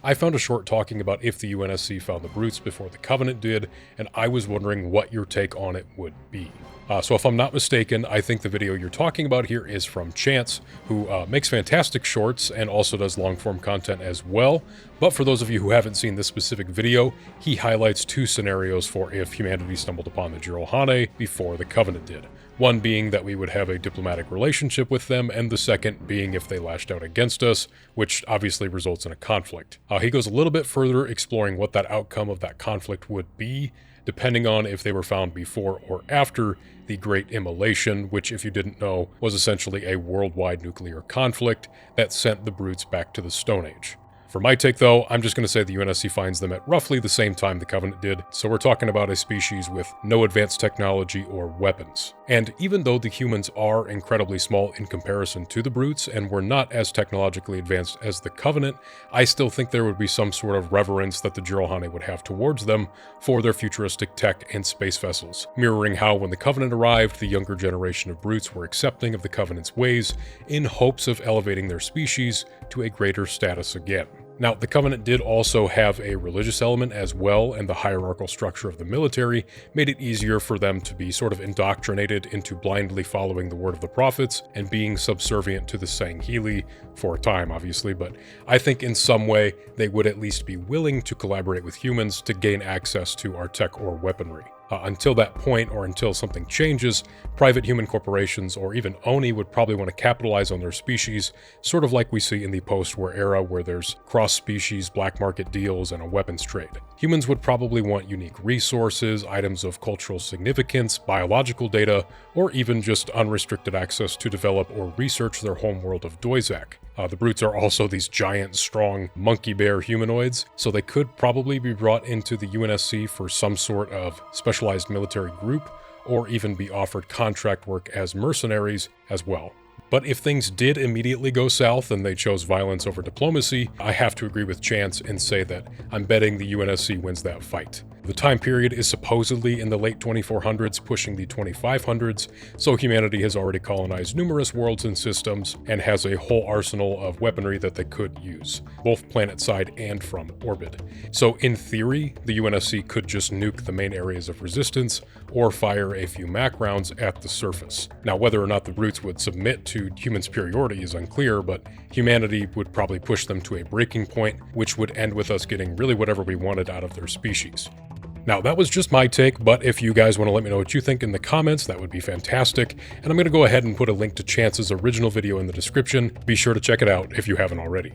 I found a short talking about if the UNSC found the brutes before the Covenant did, and I was wondering what your take on it would be. So if I'm not mistaken, I think the video you're talking about here is from Chance, who makes fantastic shorts and also does long-form content as well. But for those of you who haven't seen this specific video, he highlights two scenarios for if humanity stumbled upon the Jiralhane before the Covenant did. One being that we would have a diplomatic relationship with them, and the second being if they lashed out against us, which obviously results in a conflict. He goes a little bit further, exploring what that outcome of that conflict would be, depending on if they were found before or after the Great Immolation, which, if you didn't know, was essentially a worldwide nuclear conflict that sent the brutes back to the Stone Age. For my take, though, I'm just going to say the UNSC finds them at roughly the same time the Covenant did, so we're talking about a species with no advanced technology or weapons. And even though the humans are incredibly small in comparison to the brutes, and we're not as technologically advanced as the Covenant, I still think there would be some sort of reverence that the Jiralhane would have towards them for their futuristic tech and space vessels, mirroring how when the Covenant arrived, the younger generation of brutes were accepting of the Covenant's ways in hopes of elevating their species to a greater status again. Now, the Covenant did also have a religious element as well, and the hierarchical structure of the military made it easier for them to be sort of indoctrinated into blindly following the word of the prophets and being subservient to the Sangheili for a time, obviously, but I think in some way they would at least be willing to collaborate with humans to gain access to our tech or weaponry. Until that point, or until something changes, private human corporations or even ONI would probably want to capitalize on their species, sort of like we see in the post-war era where there's cross-species black market deals and a weapons trade. Humans would probably want unique resources, items of cultural significance, biological data, or even just unrestricted access to develop or research their homeworld of Doizak. The brutes are also these giant, strong, monkey bear humanoids, so they could probably be brought into the UNSC for some sort of specialized military group, or even be offered contract work as mercenaries as well. But if things did immediately go south and they chose violence over diplomacy, I have to agree with Chance and say that I'm betting the UNSC wins that fight. The time period is supposedly in the late 2400s, pushing the 2500s, so humanity has already colonized numerous worlds and systems and has a whole arsenal of weaponry that they could use, both planet-side and from orbit. So in theory, the UNSC could just nuke the main areas of resistance or fire a few MAC rounds at the surface. Now, whether or not the brutes would submit to human superiority is unclear, but humanity would probably push them to a breaking point, which would end with us getting really whatever we wanted out of their species. Now, that was just my take, but if you guys want to let me know what you think in the comments, that would be fantastic. And I'm going to go ahead and put a link to Chance's original video in the description. Be sure to check it out if you haven't already.